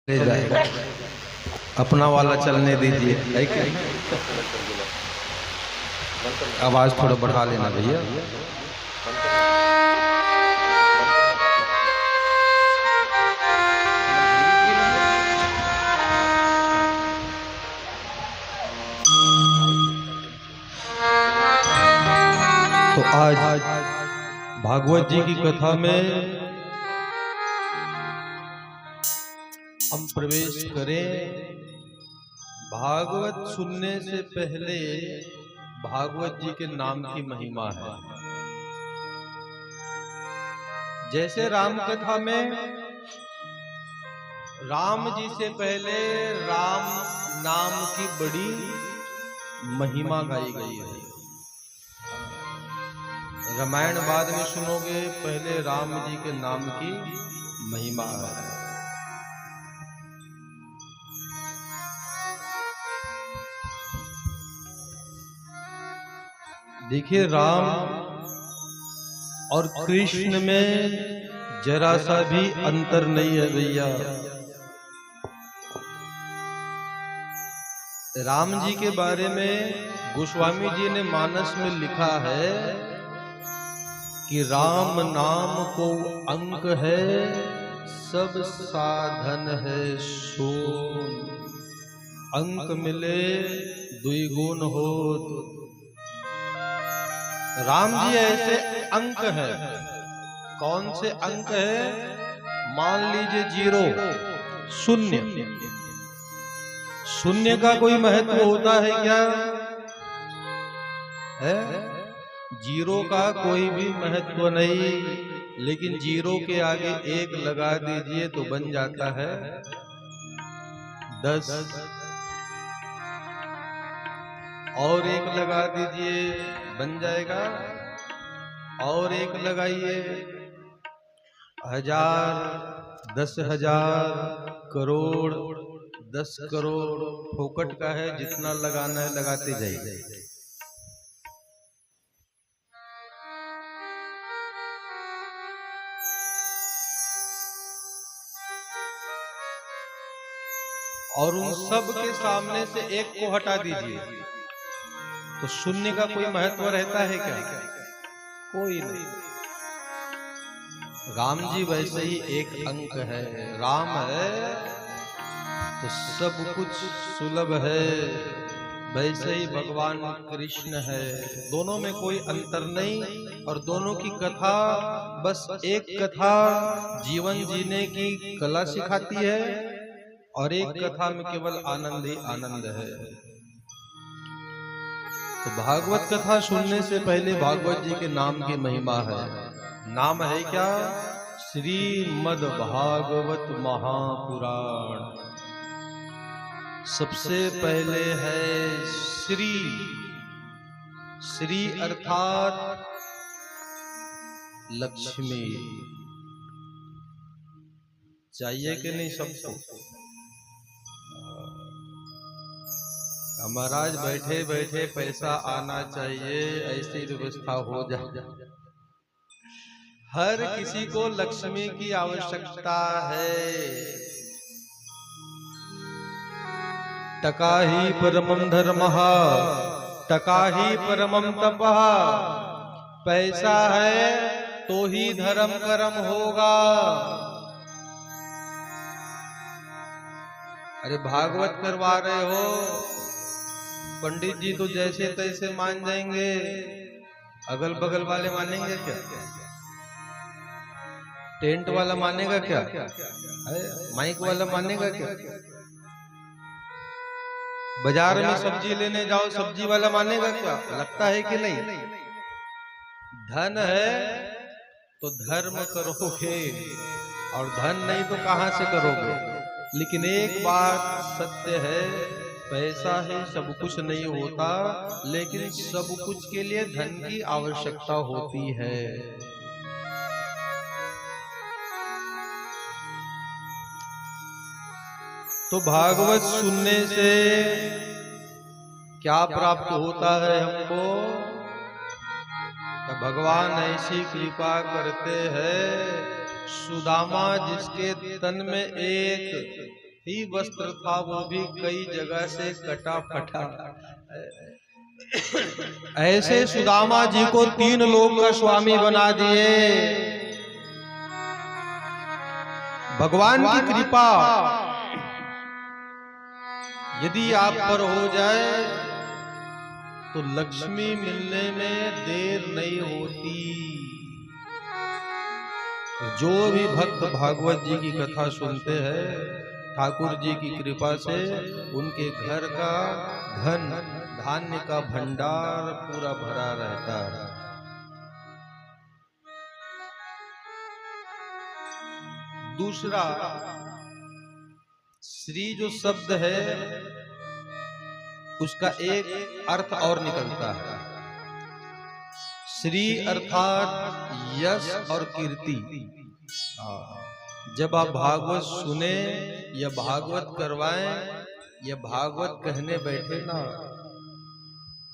ले जाएगा, अपना वाला चलने दीजिए, है क्या? आवाज थोड़ा बढ़ा लेना भैया। तो आज भागवत जी की कथा में हम प्रवेश करें। भागवत सुनने से पहले भागवत जी के नाम की महिमा है। जैसे राम कथा में राम जी से पहले राम नाम की बड़ी महिमा गाई गई है। रामायण बाद में सुनोगे, पहले राम जी के नाम की महिमा है। देखिए, राम और कृष्ण में जरा सा भी अंतर नहीं है भैया। राम जी के बारे में गोस्वामी जी ने मानस में लिखा है कि राम नाम को अंक है, सब साधन है सोम। अंक मिले द्विगुण होत। राम जी ऐसे अंक है। कौन से अंक है? मान लीजिए 0, शून्य। शून्य का कोई महत्व होता है क्या? है? 0 का कोई भी महत्व नहीं, लेकिन 0 के आगे 1 लगा दीजिए तो बन जाता है 10, और 1 लगा दीजिए बन जाएगा, और 1 लगाइए 1000, 10,000, करोड़, 10 करोड़। फोकट का है, जितना लगाना है लगाते जाइए। और उन सब के सामने से 1 को हटा दीजिए तो शून्य का कोई महत्व रहता है क्या? कोई नहीं। राम जी वैसे ही 1 अंक है। राम है तो सब कुछ सुलभ है, वैसे ही भगवान कृष्ण है। दोनों में कोई अंतर नहीं, और दोनों की कथा बस एक कथा जीवन जीने की कला सिखाती है, और एक कथा में केवल आनंद ही आनंद है। तो भागवत कथा सुनने से पहले भागवत जी के नाम की महिमा है। नाम है क्या? श्रीमद् भागवत महापुराण। सबसे पहले है श्री। श्री अर्थात लक्ष्मी। चाहिए कि नहीं सबको? महाराज बैठे बैठे पैसा आना चाहिए, ऐसी व्यवस्था हो जाए। हर किसी को लक्ष्मी की आवश्यकता है। टका ही परमं धर्मः, टका ही परमं तपः। पैसा है तो ही धर्म कर्म होगा। अरे भागवत करवा रहे हो, पंडित जी तो जैसे तैसे मान जाएंगे, अगल बगल वाले मानेंगे क्या? टेंट वाला मानेगा क्या? माइक वाला मानेगा क्या? बाजार में सब्जी लेने जाओ, सब्जी वाला मानेगा क्या? लगता है कि नहीं? धन है तो धर्म करोगे, और धन नहीं तो कहां से करोगे? लेकिन एक बात सत्य है, पैसा ही सब कुछ नहीं होता, लेकिन सब कुछ के लिए धन की आवश्यकता होती है। तो भागवत सुनने से क्या प्राप्त होता है हमको? तो भगवान ऐसी कृपा करते हैं, सुदामा जिसके तन में एक ही वस्त्र था, वो भी कई जगह से कटा फटा। ऐसे सुदामा जी को 3 लोक का स्वामी बना दिए। भगवान की कृपा यदि आप पर हो जाए तो लक्ष्मी मिलने में देर नहीं होती। जो भी भक्त भागवत जी की कथा सुनते हैं, ठाकुर जी की कृपा से उनके घर का धन धान्य का भंडार पूरा भरा रहता है। दूसरा, श्री जो शब्द है उसका एक अर्थ और निकलता है। श्री अर्थात यश और कीर्ति। जब आप भागवत सुने या भागवत करवाएं या भागवत कहने बैठे ना,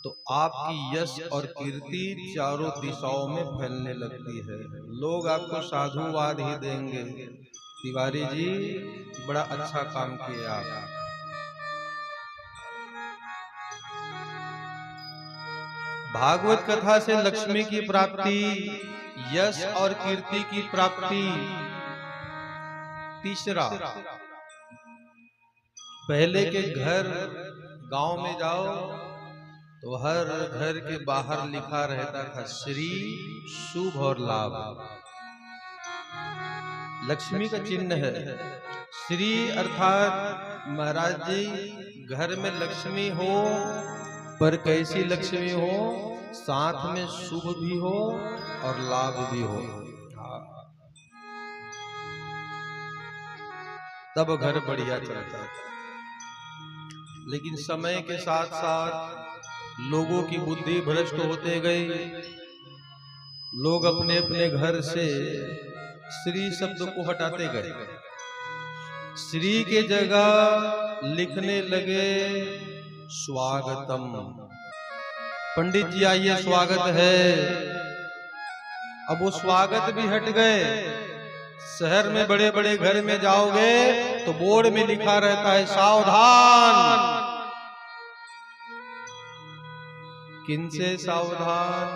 तो आपकी यश और कीर्ति चारों दिशाओं में फैलने लगती है। लोग आपको साधुवाद ही देंगे, तिवारी जी बड़ा अच्छा काम किया आप। भागवत कथा से लक्ष्मी की प्राप्ति, यश और कीर्ति की प्राप्ति। तीसरा, पहले के घर गांव में जाओ तो हर घर के बाहर लिखा रहता था श्री, शुभ और लाभ। लक्ष्मी का चिन्ह है। श्री अर्थात महाराज जी घर में लक्ष्मी हो, पर कैसी लक्ष्मी हो, साथ में शुभ भी हो और लाभ भी हो, तब घर बढ़िया चलता है। लेकिन समय के साथ साथ लोगों की बुद्धि भ्रष्ट होते गई। लोग अपने अपने घर से श्री शब्द को हटाते गए। श्री के जगह लिखने लगे स्वागतम। पंडित जी आइए स्वागत है। अब वो स्वागत भी हट गए। शहर में बड़े बड़े घर में जाओगे तो बोर्ड में लिखा रहता है सावधान। किनसे सावधान?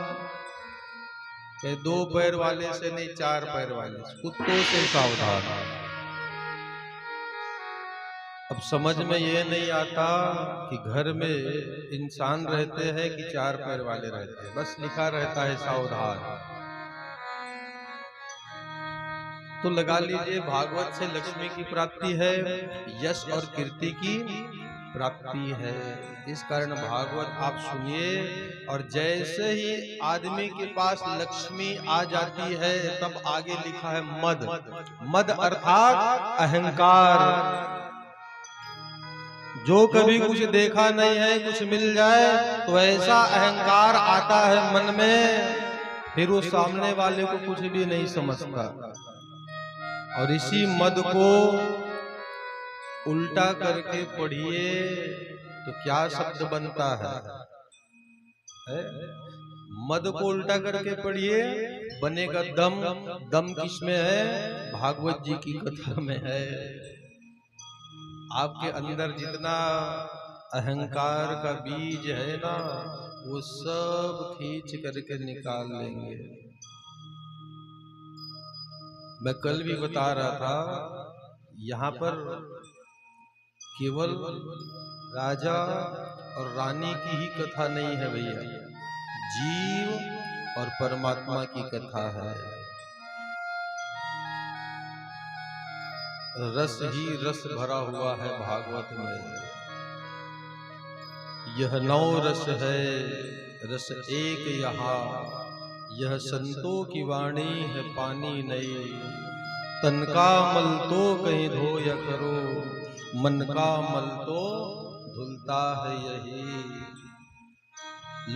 2 पैर वाले से नहीं, 4 पैर वाले, कुत्तों से सावधान। अब समझ में ये नहीं आता कि घर में इंसान रहते हैं कि 4 पैर वाले रहते हैं, बस लिखा रहता है सावधान। तो लगा लीजिए भागवत से लक्ष्मी की प्राप्ति है, यश और कीर्ति की प्राप्ति है। इस कारण भागवत आप सुनिए, और जैसे ही आदमी के पास लक्ष्मी आ जाती है तब आगे लिखा है मद। मद अर्थात अहंकार। जो कभी कुछ देखा नहीं है, कुछ मिल जाए तो ऐसा अहंकार आता है मन में, फिर वो सामने वाले को कुछ भी नहीं समझता। और इसी मद को उल्टा करके पढ़िए तो क्या शब्द बनता है? मद को उल्टा करके पढ़िए, बनेगा दम। दम किसमें है? भागवत जी की कथा में है। आपके अंदर जितना अहंकार का बीज है ना, वो सब खींच करके निकाल लेंगे। मैं कल भी बता रहा था, यहाँ पर केवल राजा और रानी की ही कथा नहीं है भैया, जीव और परमात्मा की कथा है। रस ही रस भरा हुआ है भागवत में। यह 9 रस है, रस एक यहाँ। यह संतों की वाणी है, पानी नहीं। तन का मल तो कहीं धोया करो, मन का मल तो धुलता है यही।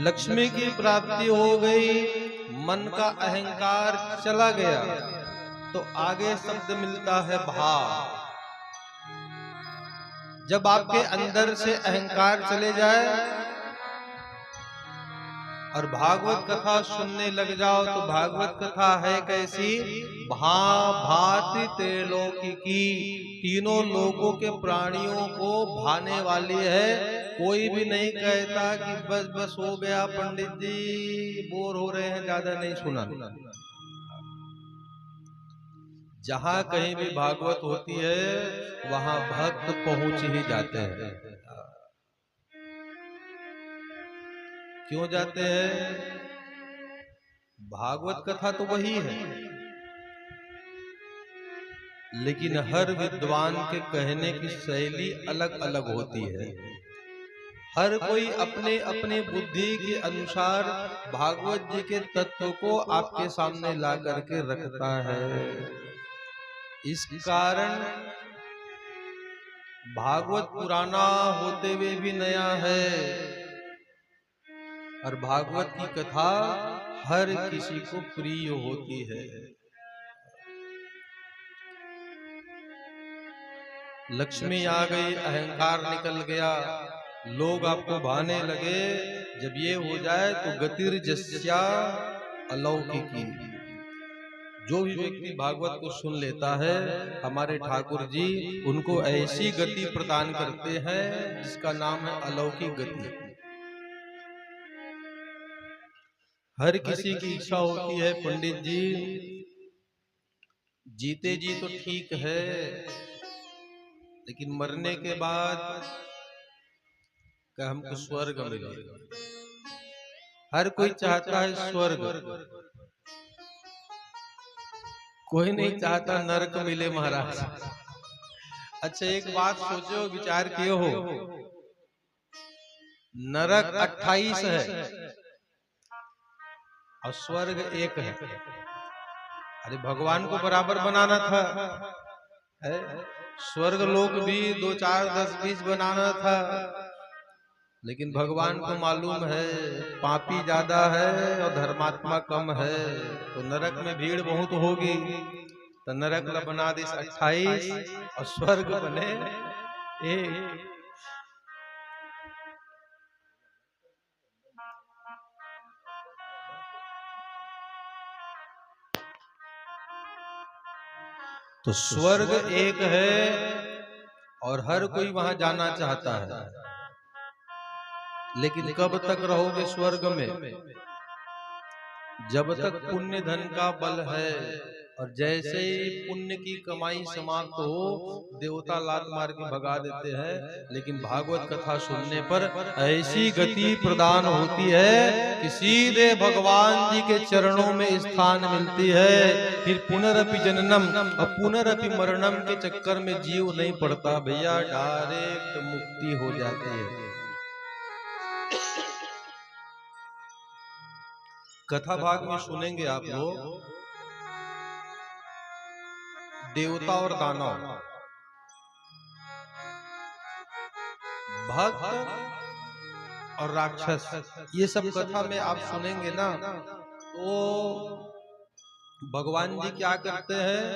लक्ष्मी की प्राप्ति हो गई, मन का अहंकार चला गया, तो आगे शब्द मिलता है भाव। जब आपके अंदर से अहंकार चले जाए और भागवत कथा सुनने लग जाओ तो भागवत कथा है कैसी, भांति त्रैलोकी, तीनों लोगों के प्राणियों को भाने वाली है। कोई भी नहीं कहता कि बस बस हो गया पंडित जी, बोर हो रहे हैं, ज्यादा नहीं सुना। जहां कहीं भी भागवत होती है वहां भक्त पहुंच ही जाते हैं। क्यों जाते हैं? भागवत कथा तो वही है, लेकिन हर विद्वान के कहने की शैली अलग अलग होती है। हर कोई अपने अपने बुद्धि के अनुसार भागवत जी के तत्व को आपके सामने ला करके रखता है। इस कारण भागवत पुराना होते हुए भी नया है, और भागवत की कथा हर किसी को प्रिय होती है। लक्ष्मी आ गई, अहंकार निकल गया, लोग आपको भाने लगे। जब ये हो जाए तो गतिर्जस्या अलौकिकी। जो भी व्यक्ति भागवत को सुन लेता है, हमारे ठाकुर जी उनको ऐसी गति प्रदान करते हैं जिसका नाम है अलौकिक गति। हर किसी की इच्छा होती है पंडित जी जीते जी तो ठीक है, लेकिन मरने के बाद क्या हमको स्वर्ग मिलेगा। हर कोई चाहता है स्वर्ग, कोई नहीं चाहता नरक मिले महाराज। अच्छा एक बात सोचो, विचार किए हो, नरक 28 है और स्वर्ग 1 है। अरे भगवान को बराबर बनाना था, स्वर्ग लोक भी 2, 4, 10, 20 बनाना था, लेकिन भगवान को मालूम है पापी ज्यादा है और धर्मात्मा कम है, तो नरक में भीड़ बहुत होगी, तो नरक ला बना दी 28 और स्वर्ग बने 1। तो स्वर्ग 1 है और हर कोई वहां जाना चाहता है, लेकिन कब तक रहोगे स्वर्ग में? जब तक पुण्य धन का बल है, और जैसे ही पुण्य की कमाई समाप्त हो देवता लात मार के भगा देते हैं। लेकिन भागवत कथा सुनने पर ऐसी गति प्रदान होती है कि सीधे भगवान जी के चरणों में स्थान मिलती है। फिर पुनरपि जननम और पुनरपि मरणम के चक्कर में जीव नहीं पड़ता भैया, डायरेक्ट मुक्ति हो जाती है। कथा भाग में सुनेंगे आप लोग, देवता और दानव, भक्त और राक्षस, ये सब कथा में आप सुनेंगे ना, तो भगवान जी क्या करते हैं,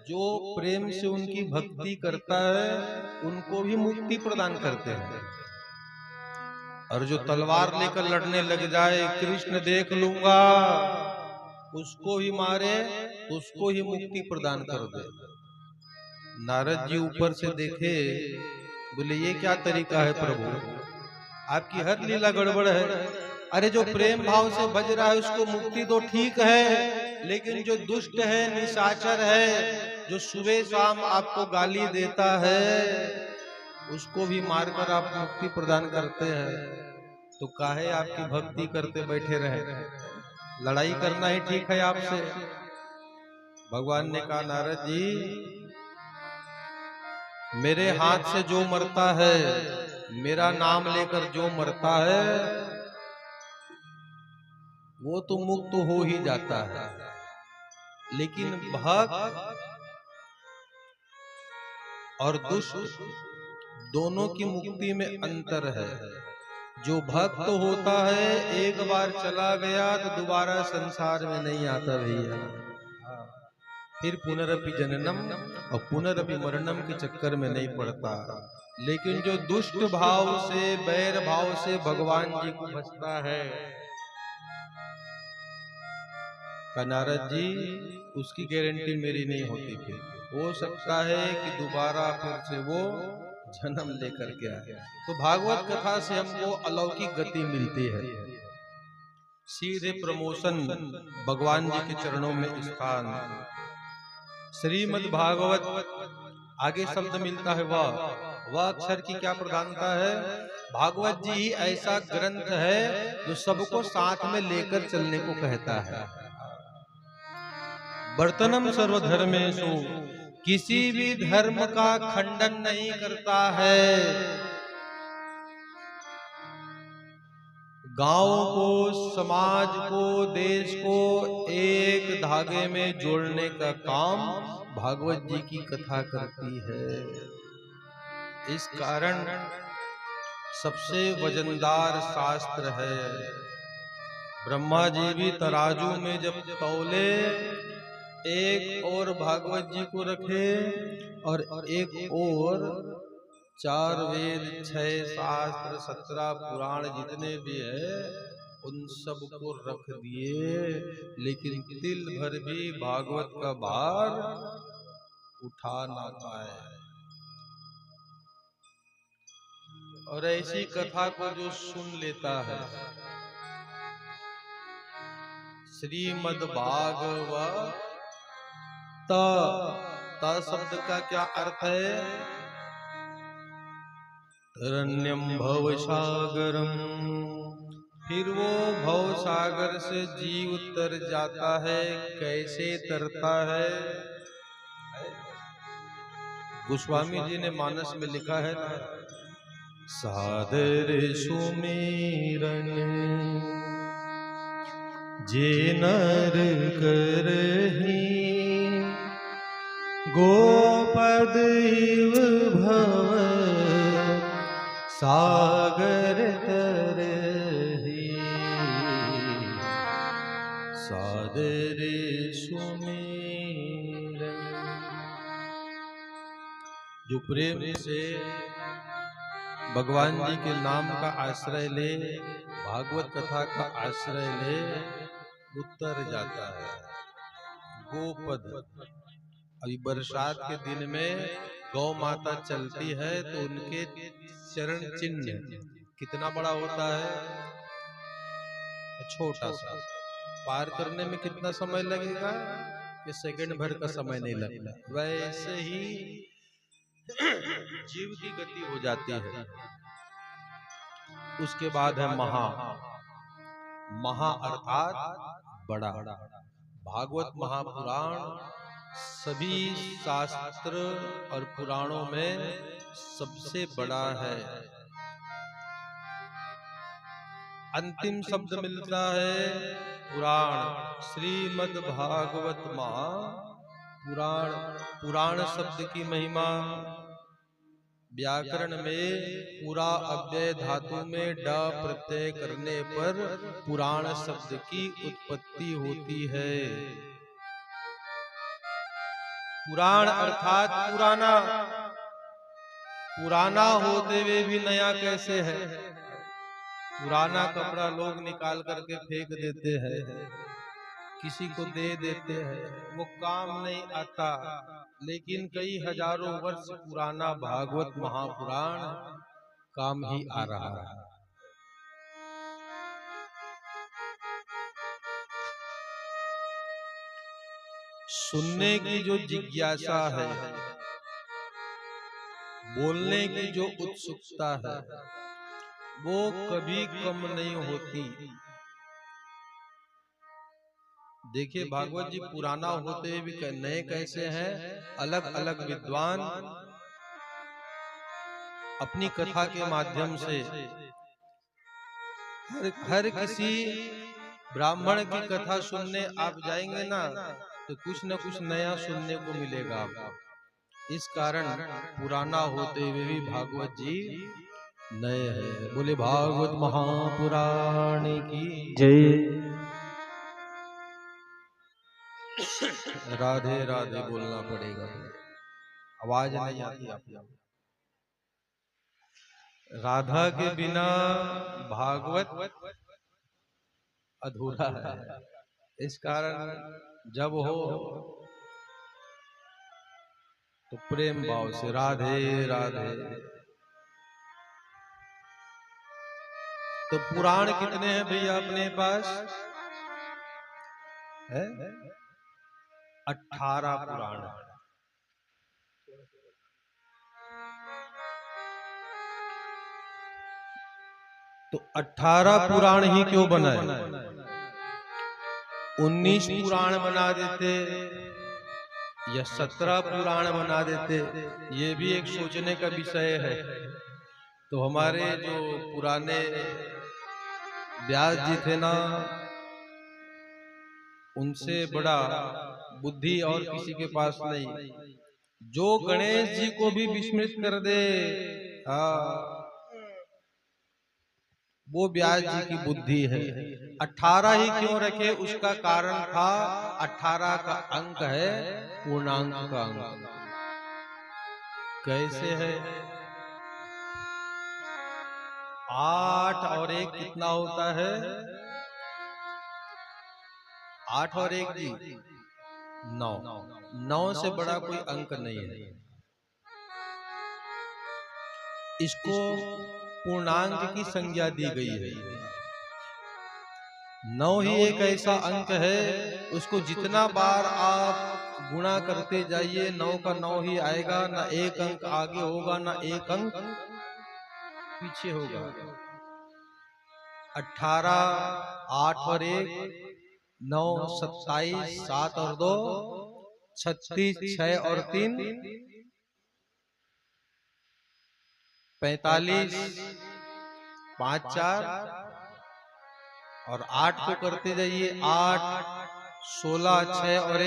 जो प्रेम से उनकी भक्ति करता है उनको भी मुक्ति प्रदान करते हैं, और जो तलवार लेकर लड़ने लग जाए, कृष्ण देख लूंगा, उसको ही मारे, उसको ही मुक्ति प्रदान कर दे। नारद जी ऊपर से देखे, बोले ये क्या तरीका है प्रभु, आपकी हर लीला गड़बड़ है। अरे जो प्रेम भाव से भज रहा है उसको मुक्ति तो ठीक है, लेकिन जो दुष्ट है, निशाचर है, जो सुबह शाम आपको गाली देता है, उसको भी मारकर आप मुक्ति प्रदान करते हैं। तो काहे आपकी भक्ति करते बैठे रहे, लड़ाई करना ही ठीक है आपसे। भगवान ने कहा नारद जी, मेरे हाथ से जो मरता है, मेरा नाम लेकर जो मरता है, वो तो मुक्त हो ही जाता है, लेकिन भक्त और दुष्ट दोनों की मुक्ति में अंतर है। जो भक्त होता है एक बार चला गया तो दोबारा संसार में नहीं आता भैया, फिर पुनरपि जननम और पुनरपि मरणम के चक्कर में नहीं पड़ता। लेकिन जो दुष्ट भाव से, बैर भाव से भगवान जी को भजता है, का नारद जी उसकी गारंटी मेरी नहीं होती थी, हो सकता है कि दोबारा फिर से वो जन्म लेकर के आए। तो भागवत कथा से हमको अलौकिक गति मिलती है, सीधे प्रमोशन भगवान जी के चरणों में स्थान। श्रीमद् भागवत आगे शब्द मिलता है वह अक्षर की क्या प्रधानता है। भागवत जी ही ऐसा ग्रंथ है जो सबको साथ में लेकर चलने को कहता है। वर्तनम सर्वधर्मेषु, किसी भी धर्म का खंडन नहीं करता है। गांव को, समाज को, देश को एक धागे में जोड़ने का काम भागवत जी की कथा करती है। इस कारण सबसे वजनदार शास्त्र है। ब्रह्मा जी भी तराजू में जब तौले, एक और भागवत जी को रखे और एक और 4 वेद, 6 शास्त्र, 17 पुराण जितने भी है उन सब को रख दिए, लेकिन तिल भर भी भागवत का भार उठा ना पाए। और ऐसी कथा को जो सुन लेता है, श्रीमद् भागवत, त शब्द का क्या अर्थ है? तरण्यम भवसागरम, फिर वो भव सागर से जीव तर जाता है। कैसे तरता है? गोस्वामी जी ने मानस में लिखा है ना, सादर सुमिरन जे नर करहि, गोपद इव भव सागर तरहि, सादर सुमिरन। जो प्रेम से भगवान जी के नाम का आश्रय ले, भागवत कथा का आश्रय ले, उतर जाता है। गोपद, अभी बरसात के दिन में गौ माता चलती है तो उनके चरण चिन्ह कितना बड़ा होता है? छोटा सा। पार करने में कितना समय लगेगा? कि सेकंड भर का समय नहीं लगता। वैसे ही जीव की गति हो जाती है। उसके बाद है महा। महा अर्थात बड़ा। भागवत महापुराण सभी शास्त्र और पुराणों में सबसे बड़ा है। अंतिम शब्द मिलता है पुराण। श्रीमद् भागवत महापुराण। पुराण शब्द की महिमा व्याकरण में पूरा अव्यय धातु में ड प्रत्यय करने पर पुराण शब्द की उत्पत्ति होती है। पुराण अर्थात पुराना। पुराना होते हुए भी नया कैसे है? पुराना कपड़ा लोग निकाल करके फेंक देते हैं, किसी को दे देते हैं, वो काम नहीं आता। लेकिन कई हजारों वर्ष पुराना भागवत महापुराण काम ही आ रहा है। सुनने की जो जिज्ञासा है, बोलने की जो उत्सुकता है, वो कभी कम नहीं होती। देखिए भागवत जी पुराना होते भी नए कैसे हैं। अलग अलग विद्वान अपनी कथा के माध्यम से हर किसी ब्राह्मण की कथा सुनने आप जाएंगे ना, तो कुछ न कुछ नया सुनने को मिलेगा आपको। इस कारण पुराना होते हुए भी भागवत जी नए हैं। बोले भागवत महापुराण की जय। राधे राधे बोलना पड़ेगा, आवाज नहीं आती आपको। राधा के बिना भागवत अधूरा है। इस कारण जब हो तो प्रेम भाव से राधे राधे। तो पुराण कितने हैं भैया अपने पास? है 18 पुराण। तो 18 पुराण ही क्यों बनाए? 19 पुराण बना देते या 17 पुराण बना देते, ये भी एक सोचने का विषय है। तो हमारे जो पुराने व्यास जी थे ना, उनसे बड़ा बुद्धि और किसी के पास नहीं। जो गणेश जी को भी विस्मृत कर दे, वो व्यास जी की बुद्धि है। 18 ही क्यों रखे? उसका कारण था 18 का अंक है पूर्णांक का अंक। कैसे है? 8 और 1 कितना होता है? 8 और 1 जी 9। 9 से बड़ा कोई अंक नहीं है। इसको पूर्णांक की संज्ञा दी गई है। 9 ही एक ऐसा अंक है, उसको जितना बार आप गुणा करते जाइए 9 का 9 ही आएगा। ना एक अंक आगे होगा, ना एक अंक पीछे होगा। 18, 8 और 1 9, 27, 7 और 2 36, 6 और 3 45, 5 4 और 8 को करते जाइए। 8, 16, 6 और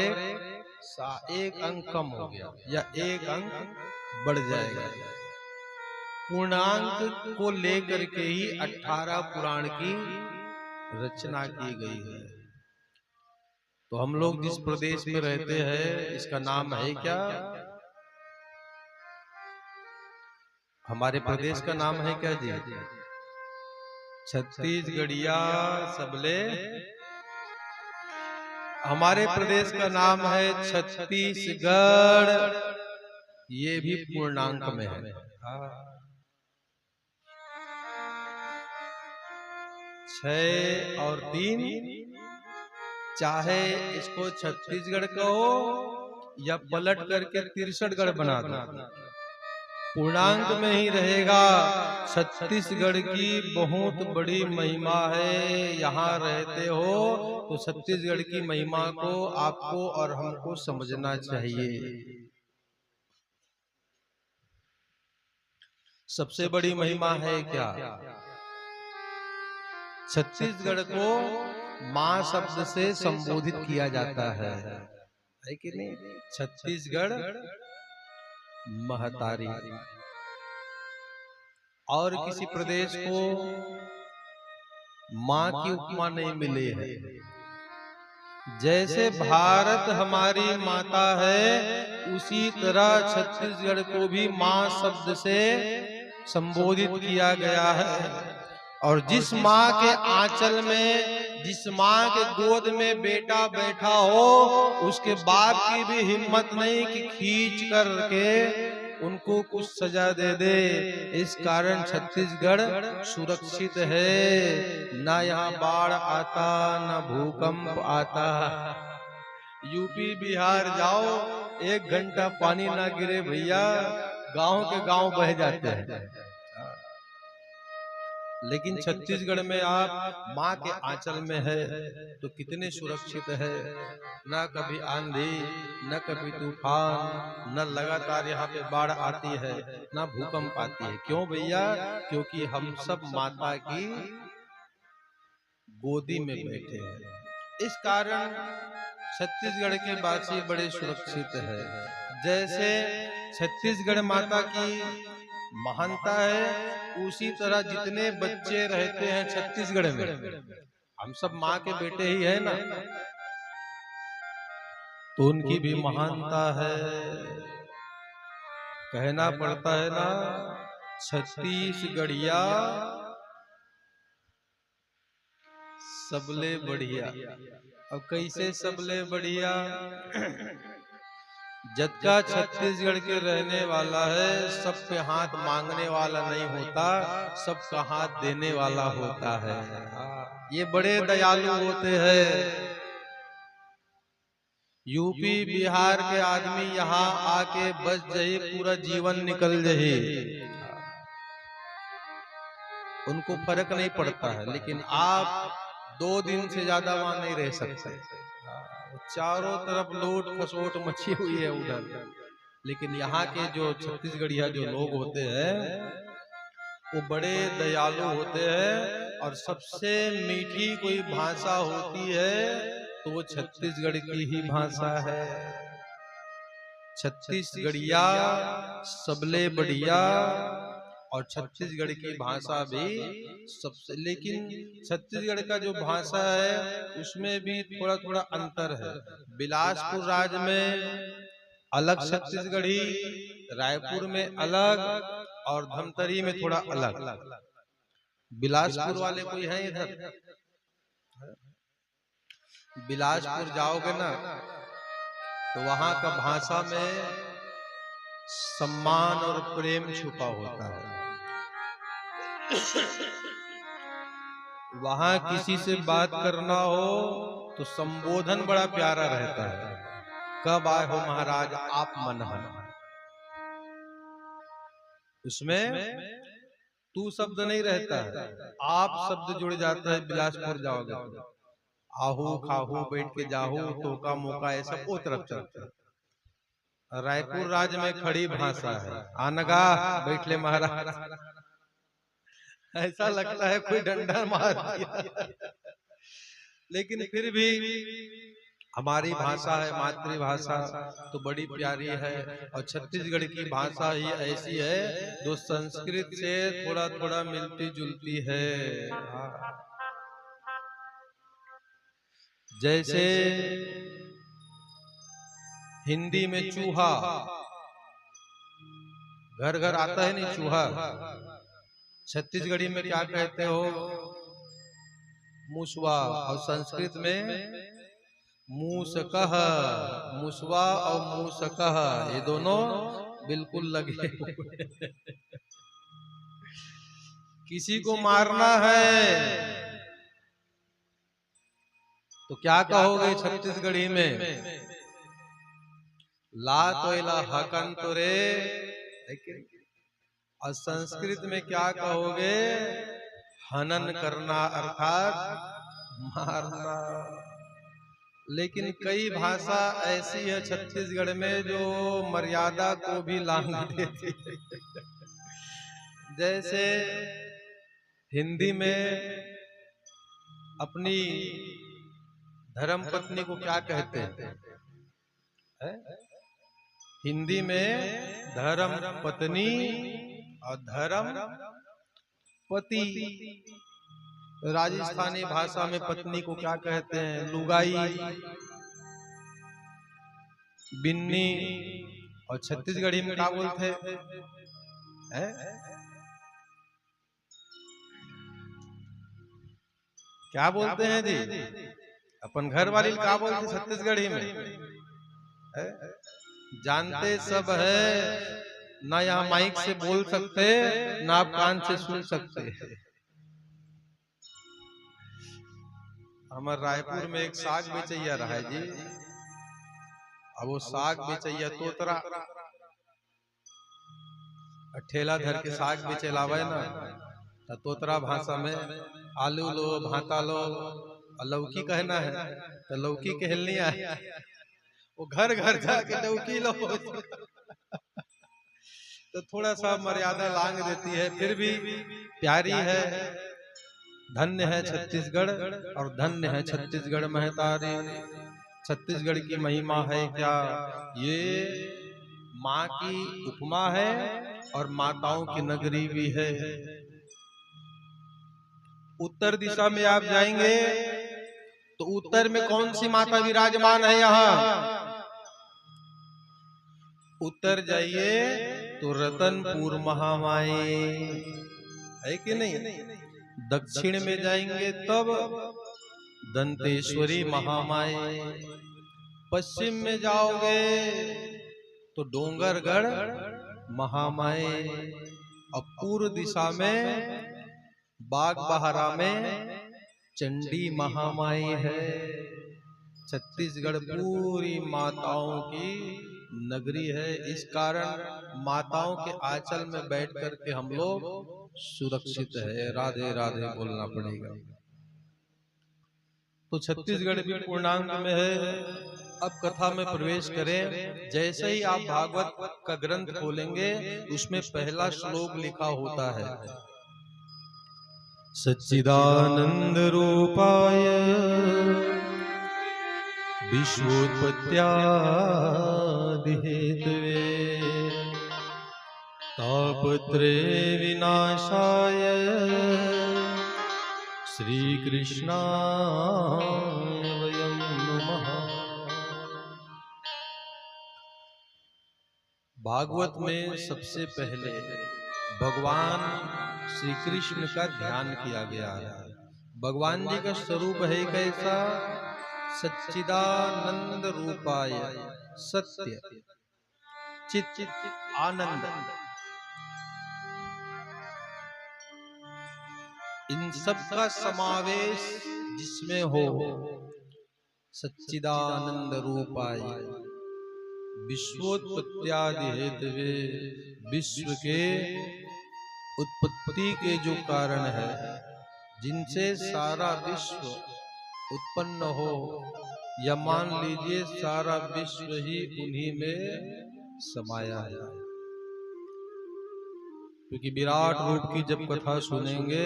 1 अंक कम हो गया या एक अंक बढ़ जाएगा। पूर्णांक को लेकर के ही 18 पुराण की रचना की गई है। तो हम लोग जिस प्रदेश में रहते हैं, इसका नाम है क्या? हमारे प्रदेश का नाम है क्या जी? छत्तीसगढ़िया सबले। हमारे प्रदेश का नाम है छत्तीसगढ़। ये भी पूर्णांक में है। 6 और 3, चाहे इसको छत्तीसगढ़ कहो या पलट करके 63गढ़ बना दो, पूर्णांक में ही रहेगा। छत्तीसगढ़ की बहुत बड़ी महिमा है। यहाँ रहते हो तो छत्तीसगढ़ की महिमा को आपको और हमको समझना चाहिए। सबसे बड़ी महिमा है क्या? छत्तीसगढ़ को मां शब्द से संबोधित किया जाता है कि नहीं? छत्तीसगढ़ महतारी। और किसी प्रदेश को मां की उपमा नहीं मिली है। जैसे भारत हमारी माता है, उसी तरह छत्तीसगढ़ को भी मां शब्द से संबोधित किया गया है। और जिस माँ के आंचल में, जिस माँ के गोद में बेटा बैठा हो, उसके बाप की भी हिम्मत नहीं कि खींच करके उनको कुछ सजा दे दे। इस कारण छत्तीसगढ़ सुरक्षित है। ना यहाँ बाढ़ आता, ना भूकंप आता। यूपी बिहार जाओ, 1 घंटा पानी ना गिरे भैया, गांव के गांव बह जाते हैं। लेकिन छत्तीसगढ़ में आप माँ के आंचल में है तो कितने सुरक्षित है। न कभी आंधी, न कभी तूफान, न लगातार यहाँ पे बाढ़ आती है, न भूकंप आती है। क्यों भैया? क्योंकि हम सब माता की गोदी में बैठे हैं। इस कारण छत्तीसगढ़ के वासी बड़े सुरक्षित है। जैसे छत्तीसगढ़ माता की महानता है, उसी तरह जितने बच्चे रहते हैं छत्तीसगढ़ में, हम सब माँ के बेटे ही है ना, तो उनकी भी महानता है। कहना पड़ता है ना, छत्तीसगढ़िया सबले बढ़िया। अब कैसे सबले बढ़िया? जतका छत्तीसगढ़ के रहने वाला है, सब पे हाथ मांगने वाला नहीं होता, सबका हाथ देने वाला होता है। ये बड़े दयालु होते हैं। यूपी बिहार के आदमी यहाँ आके बस जाए, पूरा जीवन निकल जाए, उनको फर्क नहीं पड़ता है। लेकिन आप 2 दिन से ज्यादा वहां नहीं रह सकते। चारों तरफ लूट खसोट मची हुई है उधर। लेकिन यहाँ के जो छत्तीसगढ़िया जो लोग होते हैं वो बड़े दयालु होते हैं। और सबसे मीठी कोई भाषा होती है तो वो छत्तीसगढ़ की ही भाषा है। छत्तीसगढ़िया सबले बढ़िया। और छत्तीसगढ़ की भाषा भी सबसे, लेकिन छत्तीसगढ़ का जो भाषा है उसमें भी थोड़ा थोड़ा अंतर है। बिलासपुर राज्य में अलग छत्तीसगढ़ी, रायपुर में अलग, और धमतरी में थोड़ा अलग। बिलासपुर वाले कोई है इधर? बिलासपुर जाओगे ना तो वहां का भाषा में सम्मान और प्रेम छुपा होता है। वहां किसी से बात करना हो तो संबोधन बड़ा प्यारा रहता है। कब आए हो महाराज, आप मन है। उसमें तू शब्द नहीं रहता है, आप शब्द जुड़ जाता है। बिलासपुर जाओगे तो आहू खाहू बैठ के जाहू, टोका मोका, ऐसा वो तरफ चलता है। रायपुर राज्य में खड़ी भाषा है, आनगा बैठ ले महाराज, ऐसा लगता है कोई डंडा मार दिया। लेकिन फिर भी हमारी भाषा है, मातृभाषा तो बड़ी प्यारी है। और छत्तीसगढ़ की भाषा ही ऐसी है जो संस्कृत से थोड़ा थोड़ा मिलती जुलती है। जैसे हिंदी में चूहा घर घर आता है नहीं, चूहा छत्तीसगढ़ी में क्या कहते हो? मुसवा। और संस्कृत में मूसकह, मुसवा और मूसकह ये दोनों बिल्कुल लगे हुए। किसी को मारना है तो क्या कहोगे छत्तीसगढ़ी में? ला तोयला हकन तो रे। और संस्कृत में क्या कहोगे? हनन करना अर्थात मारना। लेकिन कई भाषा ऐसी है छत्तीसगढ़ में जो मर्यादा को भी लांघ देती है। जैसे हिंदी में अपनी धर्म पत्नी को क्या कहते हैं? हिंदी में धर्म पत्नी और धर्म पति। राजस्थानी भाषा में पत्नी को क्या कहते हैं? लुगाई, बिन्नी। और छत्तीसगढ़ी में क्या बोलते हैं? क्या बोलते हैं जी? अपन घर वाली क्या बोलते छत्तीसगढ़ी में? जानते सब है ना, यहाँ माइक से बोल सकते ना आप कान से सुन सकते। हमारे रायपुर में एक साग बेचैया रहा है जी। अब वो साग बेचैया तोतरा ठेला धर के साग बेचे लावे ना, तो तोतरा भाषा में आलू लो, भाता लो, लौकी कहना है तो लौकी कहलनी है। वो घर घर जाके लौकी लो। तो थोड़ा सा मर्यादा लांग देती है, फिर भी प्यारी है। धन्य है छत्तीसगढ़ और धन्य है छत्तीसगढ़ महतारी। छत्तीसगढ़ की महिमा है क्या? ये माँ की उपमा है और माताओं की नगरी भी है। उत्तर दिशा में आप जाएंगे तो उत्तर में कौन सी माता विराजमान है? यहाँ उत्तर जाइए तो रतनपुर महामाई है कि नहीं? दक्षिण में जाएंगे तब दंतेश्वरी महामाई। पश्चिम में जाओगे तो डोंगरगढ़ महामाई। और पूर्व दिशा में बागबाहरा में चंडी महामाई है। छत्तीसगढ़ पूरी माताओं की नगरी है। इस कारण माताओं के आंचल में बैठ करके हम लोग सुरक्षित है। राधे राधे बोलना पड़ेगा। तो छत्तीसगढ़ भी पूर्णांक में है। अब कथा में प्रवेश करें। जैसे ही आप भागवत का ग्रंथ खोलेंगे उसमें पहला श्लोक लिखा होता है, सच्चिदानंद रूपाय विश्वोत्पत्त्यादि हेतवे तापत्रय विनाशाय श्री कृष्णाय वयं नमः। भागवत में सबसे पहले भगवान श्री कृष्ण का ध्यान किया गया है। भगवान जी का स्वरूप है कैसा? सच्चिदानंद रूपाय, सत्य चित आनंद, इन सब का समावेश जिसमें हो, सच्चिदानंद रूपाय विश्वोत्पत्त्यादि हेतवे, विश्व के उत्पत्ति के जो कारण है, जिनसे सारा विश्व उत्पन्न हो, या मान लीजिए सारा विश्व ही उन्हीं में समाया है। क्योंकि विराट रूप की जब कथा सुनेंगे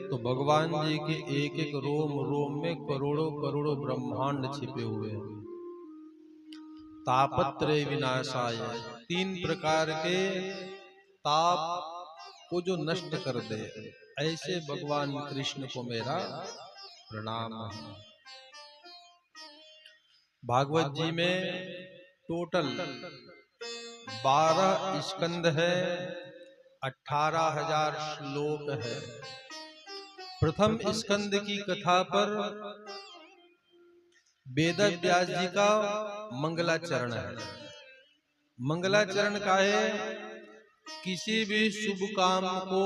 तो भगवान जी के एक एक रोम रोम में करोड़ों करोड़ों ब्रह्मांड छिपे हुए हैं। तापत्रय विनाशाय, 3 प्रकार के ताप को जो नष्ट कर दे, ऐसे भगवान कृष्ण को मेरा प्रणाम है। भागवत जी में टोटल 12 स्कंद है, 18,000 श्लोक है। प्रथम स्कंद की कथा पर वेद व्यास जी का मंगलाचरण है। मंगलाचरण का है, किसी भी शुभ काम को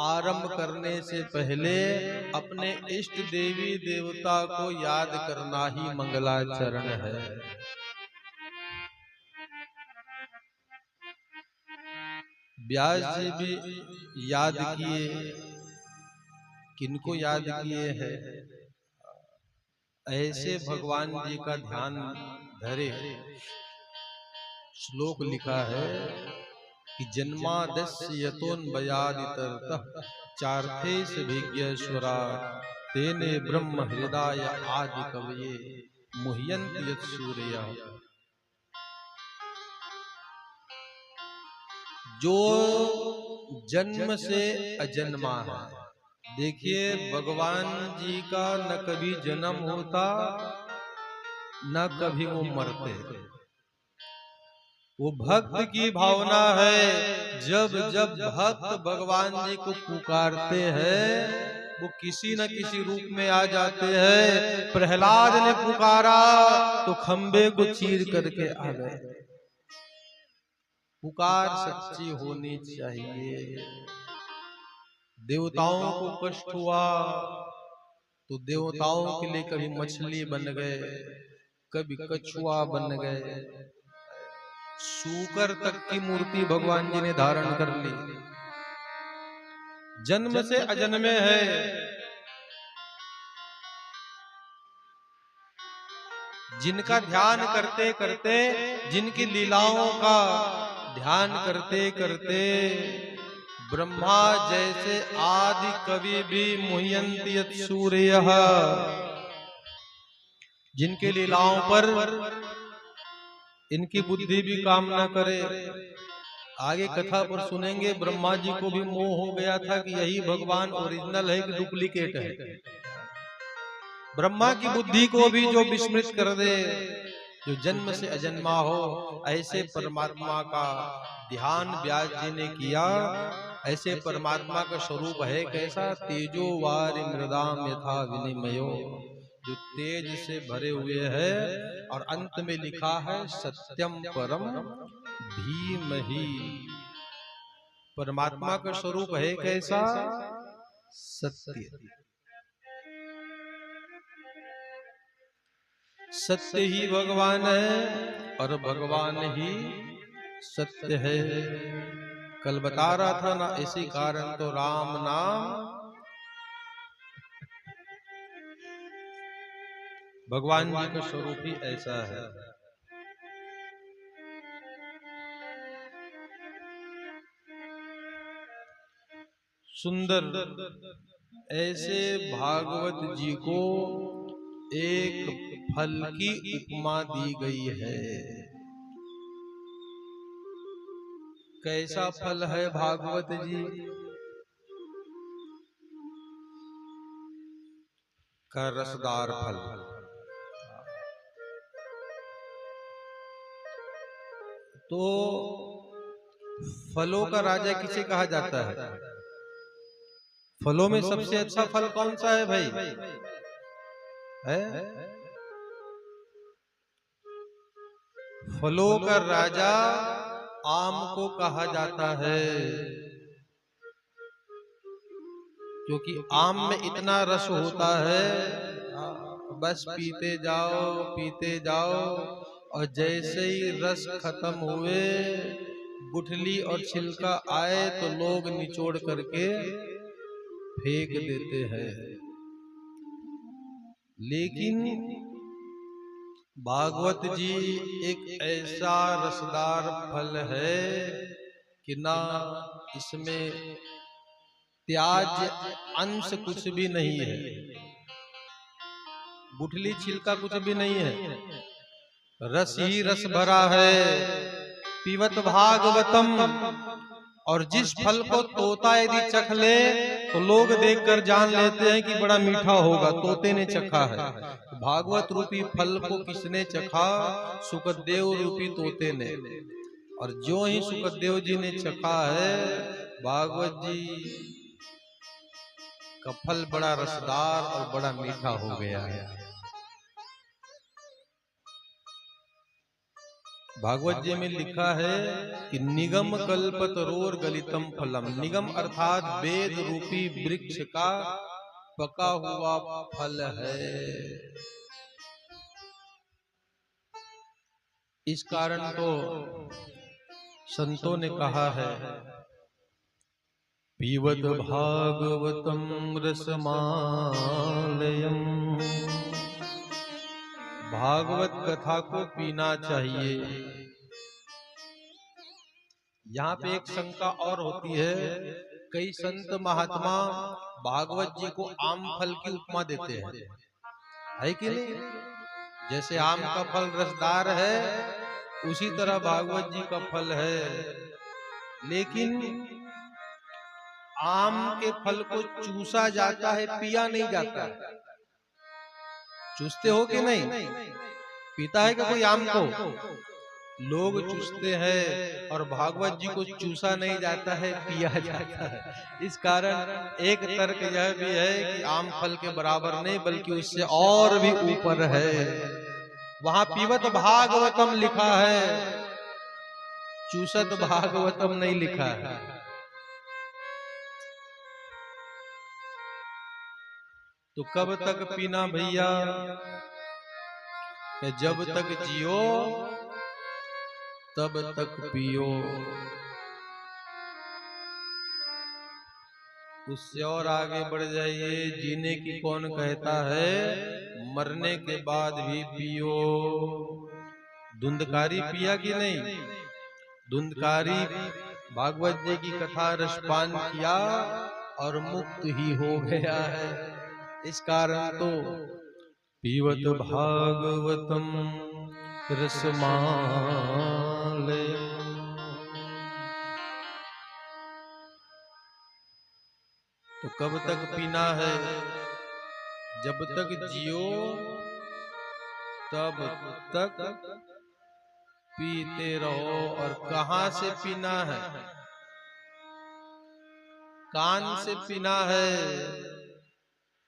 आरंभ करने से पहले अपने इष्ट देवी देवता को याद करना ही मंगलाचरण है। व्यास जी भी याद किए, किनको याद किए हैं? ऐसे भगवान जी का ध्यान धरे। श्लोक लिखा है कि जन्मादस्य यतोन्वयादितरतः चार्थेश विज्ञेश्वरा तेने ब्रह्म हृदय आदि कवये मुह्यन्ति यत् सूर्यः। जो जन्म से अजन्मा है। देखिए भगवान जी का न कभी जन्म होता न कभी वो मरते। वो भक्त की भावना है। जब जब भक्त भगवान जी को पुकारते हैं वो किसी न किसी रूप में आ जाते हैं। प्रहलाद ने पुकारा तो खंबे को चीर करके आ गए। पुकार सच्ची होनी चाहिए। देवताओं को कष्ट हुआ तो देवताओं के लिए कभी मछली बन गए, कभी कछुआ बन गए, सूकर तक की मूर्ति भगवान जी ने धारण कर ली। जन्म से अजन्मे है। जिनका ध्यान करते करते, जिनकी लीलाओं का ध्यान करते करते ब्रह्मा जैसे आदि कवि भी मुह्यन्ति यत् सूर्यः, जिनके लीलाओं पर इनकी बुद्धि भी काम ना करे। आगे कथा पर सुनेंगे ब्रह्मा जी को भी मोह हो गया था कि यही भगवान ओरिजिनल है कि डुप्लीकेट है। ब्रह्मा की बुद्धि को भी जो विस्मृत कर दे, जो जन्म से अजन्मा हो, ऐसे परमात्मा का ध्यान व्यास जी ने किया। ऐसे परमात्मा का स्वरूप है कैसा? तेजो वारि मृदाम यथा विनिमयो जो तेज से भरे हुए हैं, और अंत में लिखा है सत्यम परम धीमहि। परमात्मा का स्वरूप है कैसा? सत्य। सत्य ही भगवान है और भगवान ही सत्य है। कल बता रहा था ना, इसी कारण तो राम नाम भगवान जी का स्वरूप ही ऐसा है। सुंदर ऐसे भागवत जी को एक फल की उपमा दी गई है। कैसा फल है भागवत जी का? रसदार फल। तो फलों का राजा किसे कहा जाता है? फलों में सबसे अच्छा फल कौन सा है भाई? है? फलों का राजा आम को कहा जाता है, क्योंकि आम में इतना रस होता है, बस पीते जाओ, और जैसे ही रस खत्म हुए, गुठली और छिलका आए तो लोग निचोड़ करके फेंक देते हैं। लेकिन भागवत जी एक ऐसा रसदार फल है कि ना इसमें त्याज्य अंश कुछ भी नहीं है, गुठली छिलका कुछ भी नहीं है, रस ही रस भरा है। पीवत भागवतम। और जिस फल को तोता यदि चख ले तो लोग देखकर जान लेते हैं कि बड़ा मीठा होगा, तोते ने चखा है। भागवत रूपी फल को किसने चखा? सुखदेव रूपी तोते ने। और जो ही सुखदेव जी ने चखा है, भागवत जी का फल बड़ा रसदार और बड़ा मीठा हो गया है। भागवत जी में लिखा है कि निगम कल्पतरोर गलितम फलम। निगम अर्थात वेद रूपी वृक्ष का पका हुआ फल है। इस कारण तो संतों ने कहा है, पीवत भागवतम रसमालयम। भागवत कथा को पीना चाहिए। यहाँ पे एक शंका और होती है, कई संत महात्मा भागवत जी को आम फल की उपमा देते हैं, है कि नहीं? जैसे आम का फल रसदार है, उसी तरह भागवत जी का फल है। लेकिन आम के फल को चूसा जाता है, पिया नहीं जाता। चूसते हो कि नहीं? पीता है क्या कोई आम को? लोग चूसते हैं, और भागवत जी को चूसा नहीं जाता है, पिया जाता है। इस कारण एक तर्क यह भी है कि आम फल के बराबर नहीं, बल्कि उससे और भी ऊपर है। वहां पीवत भागवतम लिखा है, चूसत भागवतम नहीं लिखा है। तो कब तक पीना भैया? जब तक जियो तब तक पियो। उससे और आगे बढ़ जाइए, जीने की कौन कहता है, मरने के बाद भी पियो। धुंधकारी पिया कि नहीं? धुंधकारी भागवत जी की कथा रसपान किया और मुक्त ही हो गया है। इस कारण तो पीवत भागवतम रसमालय। तो कब तक पीना है? जब तक जियो तब तक पीते रहो। और कहां से पीना है? कान से पीना है।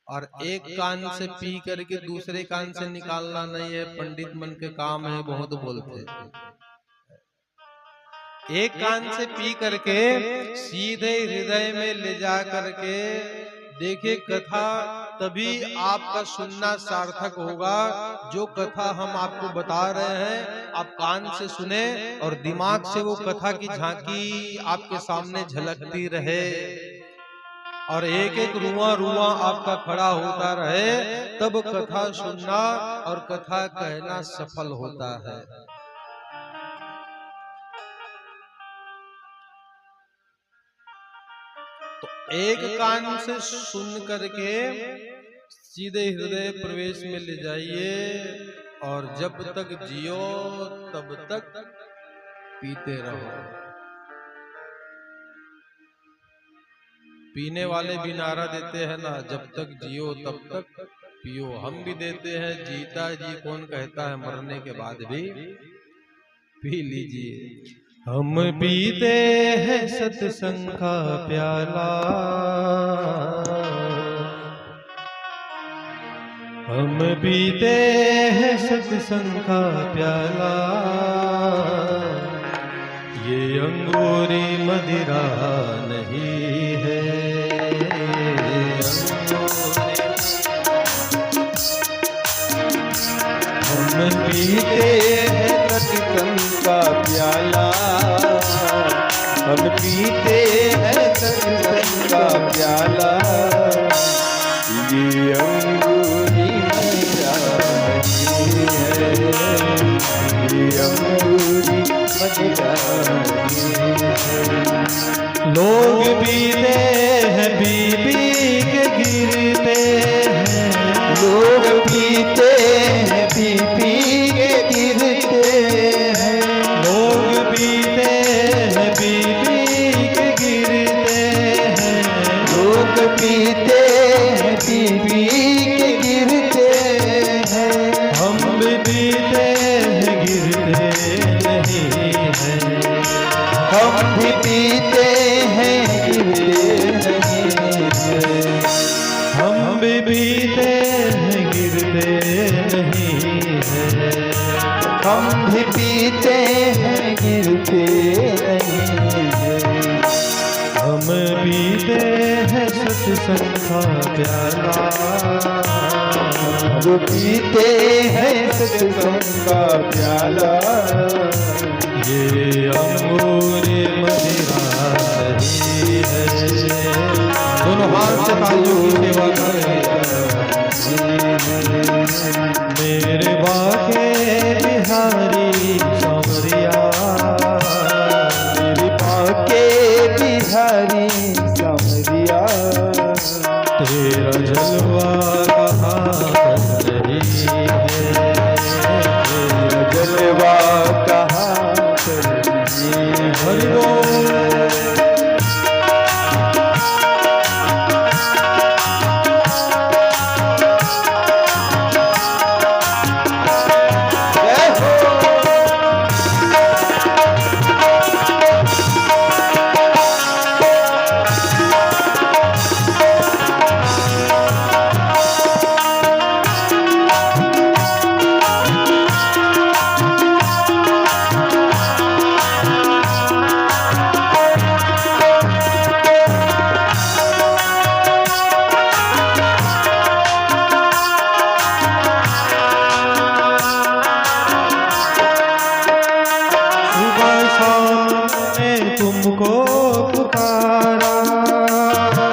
और एक कान से पी करके दूसरे कान से निकालना नहीं है, पंडित मन के काम है, बहुत बोलते। एक कान से पी करके सीधे हृदय में ले जा करके देखिए कथा, तभी आपका सुनना सार्थक होगा। जो कथा हम आपको बता रहे हैं आप कान से सुने और दिमाग से वो कथा की झांकी आपके सामने झलकती रहे और एक एक रुआ रुआ आपका खड़ा होता रहे, तब कथा सुनना और कथा कहना सफल होता है। तो एक कान से सुन करके सीधे हृदय प्रवेश में ले जाइए और जब तक जियो तब तक पीते रहो। पीने वाले भी नारा देते हैं ना, जब तक जियो तब तक पियो। हम भी देते हैं, जीता जी कौन कहता है, मरने के बाद भी पी लीजिए। हम पीते हैं सत्संग का प्याला, हम पीते हैं सत्संग का प्याला, ये अंगूरी मदिरा नहीं है। हम पीते हैं सत्संग का प्याला, हम पीते हैं सत्संग का प्याला, ये अंगूरी मदिरा नहीं है, ये अंगूरी मदिरा नहीं है। लोग पीते हैं पी के गिरते हैं, लोग पीते हैं पी के गिरते हैं, लोग पीते हैं पी के गिरते हैं, लोग पीते हैं पी के गिरते हैं। हम भी पीते हैं गिरते नहीं हैं, हम भी पीते हैं गिरते नहीं हैं, हम भी पीते हैं गिरते नहीं हैं, हम भी पीते हैं गिरते नहीं हैं। हम पीते हैं सत्संग का प्याला, हम पीते हैं सत्संग का प्याला, ये अंगूरी मदिरा नहीं है। दोनों हाथ से तालियों की सेवा करें। मेरे बाके बिहारी सांवरिया, मेरे बाके बिहारी सांवरिया, तेरा जलवा कहाँ पर नहीं है, तेरा जलवा कहाँ पर नहीं है। हरि बोल।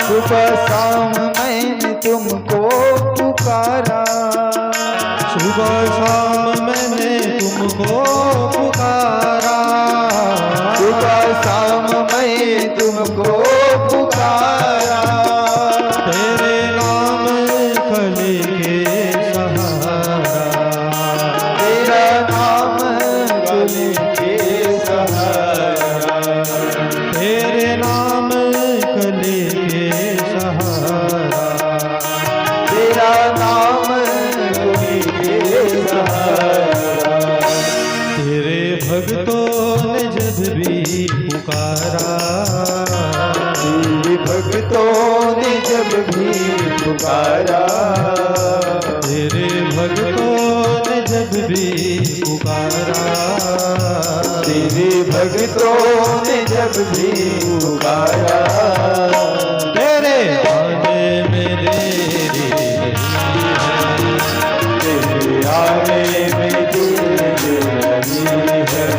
सुबह शाम मैंने तुमको पुकारा, सुबह शाम मैंने तुमको पुकारा, सुबह शाम मैं तुमको पुकारा। तेरे नाम कली के सहारा, तेरा नाम कली के सहारा, तेरे नाम कली के सहारा, तेरा नाम कली के सहारा। तेरे भक्तों ने जब भी पुकारा, तेरे भक्तों ने जब भी पुकारा, तेरे भक्तों ने जब भी पुकारा, तेरे भक्तों ने जब भी पुकारा, तेरे आने में देरी नहीं है, तेरे आने में देरी नहीं है।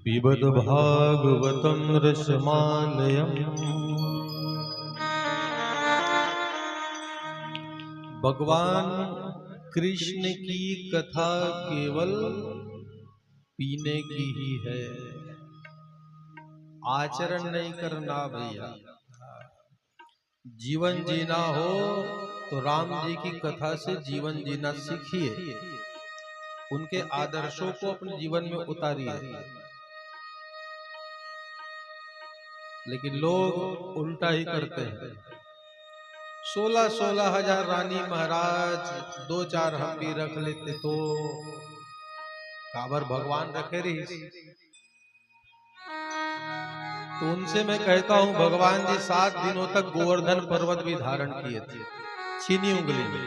पिबत भागवतं रसमालयम्। भगवान कृष्ण की कथा केवल पीने की ही है, आचरण नहीं करना भैया। जीवन जीना हो तो राम जी की कथा से जीवन जीना सीखिए, उनके आदर्शों को अपने जीवन में उतारिए। लेकिन लोग उल्टा ही करते हैं। 16-16 हजार रानी महाराज, 2-4 हम भी रख लेते तो काबर भगवान रखे रही। तो उनसे मैं कहता हूं, भगवान जी 7 दिनों तक गोवर्धन पर्वत भी धारण किए थे, छीनी उंगली में।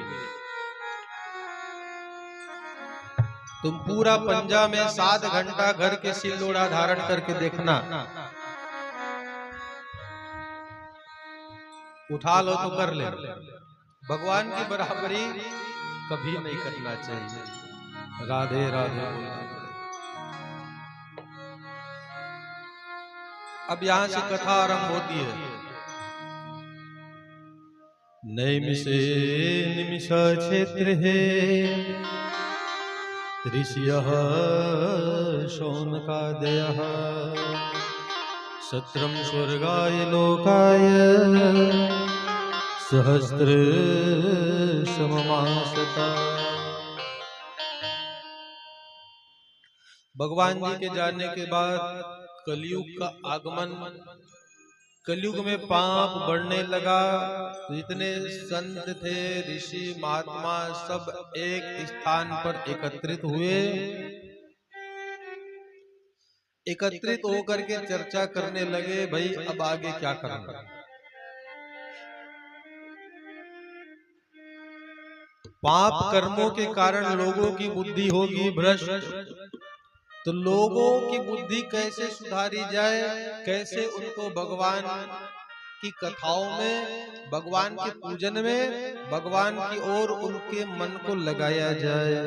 तुम पूरा पंजा में 7 घंटा घर के सिल्लोड़ा धारण करके देखना, उठा लो तो कर ले। भगवान की बराबरी कभी नहीं करना चाहिए। राधे राधे। अब यहां से कथा आरंभ होती है। नैमिषे निमिषा क्षेत्र है, ऋषियः शौनकादयः, सत्रम स्वर्गाय लोकाय सहस्त्र सममासता। भगवान जी के जाने के बाद कलयुग का आगमन, कलयुग में पाप बढ़ने लगा। जितने संत थे, ऋषि महात्मा, सब एक स्थान पर एकत्रित हुए। एकत्रित होकर के चर्चा करने लगे, भाई अब आगे क्या करना। पाप कर्मों के कारण लोगों की बुद्धि होगी भ्रष्ट, तो लोगों की बुद्धि कैसे सुधारी जाए, कैसे उनको भगवान की कथाओं में, भगवान के पूजन में, भगवान की ओर उनके मन को लगाया जाए।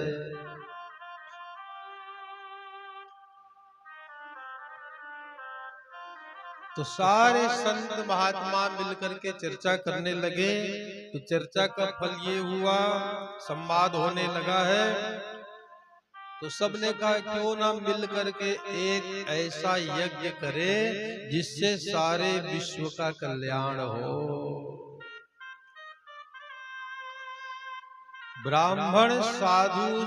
तो सारे संत महात्मा मिलकर के चर्चा करने लगे। तो चर्चा का फल ये हुआ, संवाद होने लगा है। तो सबने कहा क्यों ना मिल करके एक ऐसा यज्ञ करे जिससे सारे विश्व का कल्याण हो। ब्राह्मण साधु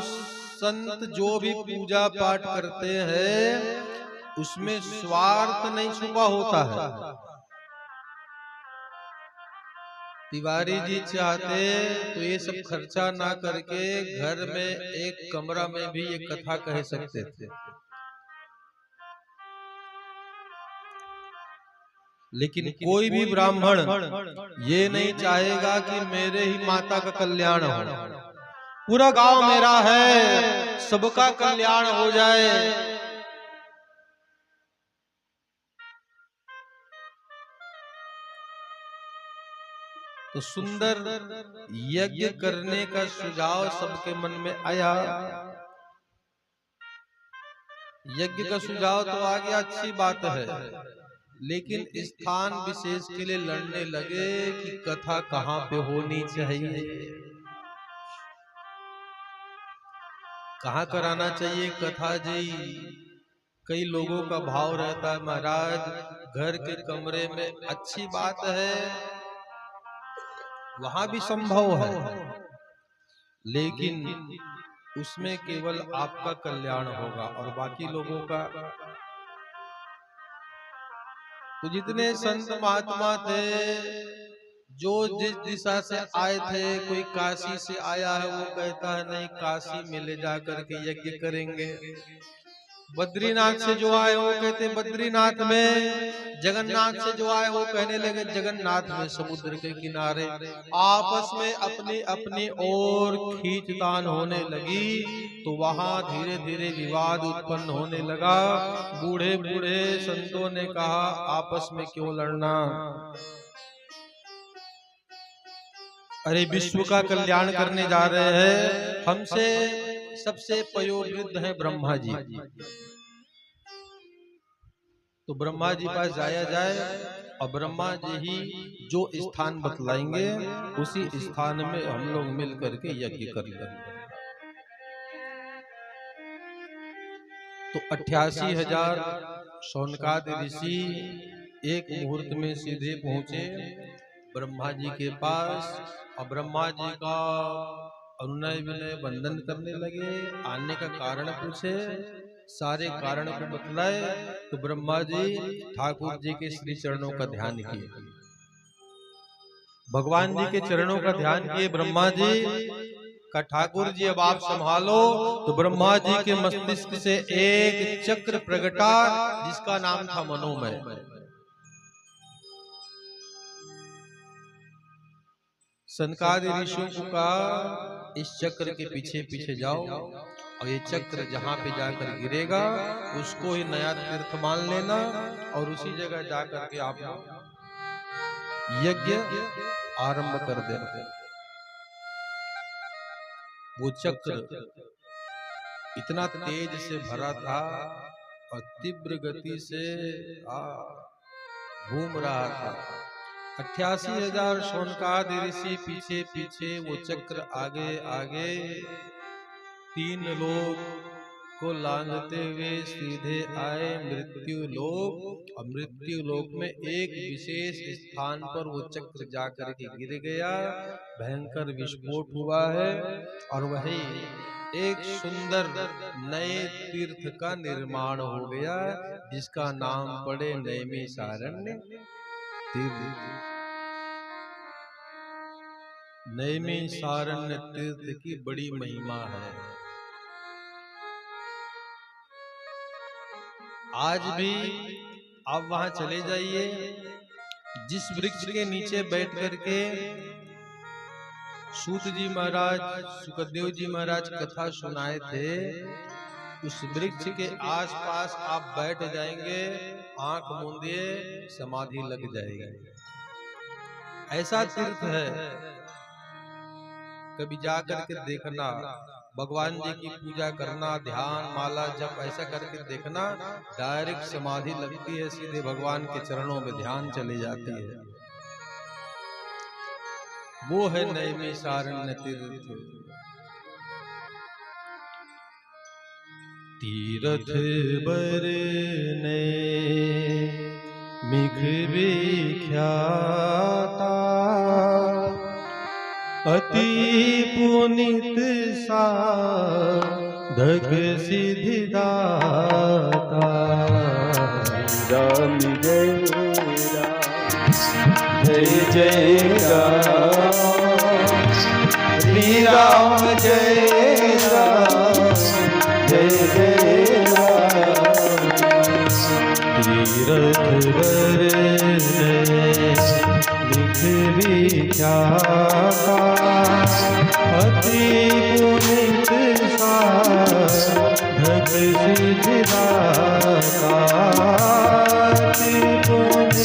संत जो भी पूजा पाठ करते हैं उसमें स्वार्थ नहीं छुपा होता है। तिवारी जी चाहते तो ये सब खर्चा ना करके घर में एक कमरा में भी ये कथा कह सकते थे, लेकिन कोई भी ब्राह्मण ये नहीं चाहेगा कि मेरे ही माता का कल्याण हो, पूरा गांव मेरा है, सबका कल्याण हो जाए। तो सुंदर यज्ञ करने का सुझाव सबके मन में आया। यज्ञ का सुझाव तो आ गया, अच्छी बात है, लेकिन स्थान विशेष के लिए लड़ने लगे कि कथा कहाँ पे होनी चाहिए, कहाँ कराना चाहिए कथा जी। कई लोगों का भाव रहता है महाराज घर के कमरे में, अच्छी बात है, वहां भी संभव है, लेकिन उसमें केवल आपका कल्याण होगा और बाकी लोगों का। तो जितने संत महात्मा थे जो जिस दिशा से आए थे, कोई काशी से आया है वो कहता है नहीं काशी में ले जा करके यज्ञ करेंगे, बद्रीनाथ से जो आए वो कहते बद्रीनाथ में, जगन्नाथ से जो आए वो कहने लगे जगन्नाथ में, समुद्र के किनारे आपस में अपनी अपनी ओर खींचतान होने लगी। तो वहां धीरे धीरे विवाद उत्पन्न होने लगा। बूढ़े बूढ़े संतों ने कहा आपस में क्यों लड़ना, अरे विश्व का कल्याण करने जा रहे हैं, हमसे सबसे पयोवृद्ध है ब्रह्मा जी, तो ब्रह्मा जी पास जाया जाए और ब्रह्मा जी ही जो स्थान बतलाएंगे उसी स्थान में हम लोग मिल करके यज्ञ कर लेंगे। तो 88,000 शौनकादि ऋषि एक मुहूर्त में सीधे पहुंचे ब्रह्मा जी के पास और ब्रह्मा जी का अनुनय विनय वंदन करने लगे, आने का कारण पूछे, सारे कारण को बतलाए। तो ब्रह्मा जी ठाकुर जी के श्री चरणों का ध्यान किए, भगवान जी के चरणों का ध्यान किए। ब्रह्मा जी का ठाकुर जी अब आप संभालो। तो ब्रह्मा जी के मस्तिष्क से एक चक्र प्रगटा जिसका नाम था मनोमय। सनकादि ऋषियों को कहा इस चक्र के पीछे पीछे जाओ और ये चक्र जहां पे जाकर गिरेगा उसको ही नया तीर्थ मान लेना और उसी जगह जाकर के आप यज्ञ आरंभ कर देना। वो चक्र इतना तेज से भरा था और तीव्र गति से घूम रहा था। 88,000 शौनकादि ऋषि पीछे पीछे, वो चक्र आगे आगे, 3 लोक को लांघते हुए सीधे आए मृत्यु लोक। और मृत्यु लोक में एक विशेष स्थान पर वो चक्र जाकर के गिर गया, भयंकर विस्फोट हुआ है और वही एक सुंदर नए तीर्थ का निर्माण हो गया जिसका नाम पड़े नैमिषारण्य तीर्थ। नैमिषारण्य तीर्थ की बड़ी महिमा है। आज भी आप वहां चले जाइए, जिस वृक्ष के नीचे बैठ करके सूत जी महाराज, सुखदेव जी महाराज कथा सुनाए थे, उस वृक्ष के आसपास आप बैठ जाएंगे, आंख मूंदिए समाधि लग जाएगी। ऐसा तीर्थ है, कभी जाकर के देखना, भगवान जी की पूजा करना, ध्यान माला जप ऐसा करके देखना, डायरेक्ट समाधि लगती है, सीधे भगवान के चरणों में ध्यान चली जाती है। वो है नैमिषारण्य तीर्थ। तीरथ बरने मिघ विख्याता, अति पुनित साधक सिद्धिदाता। राम जय राम, जय जय राम, श्री राम जय राम, जय जय राम। तीरथ बरने मिघ विख्याता, अति पुनित साधक सिद्धिदाता। अति पुनित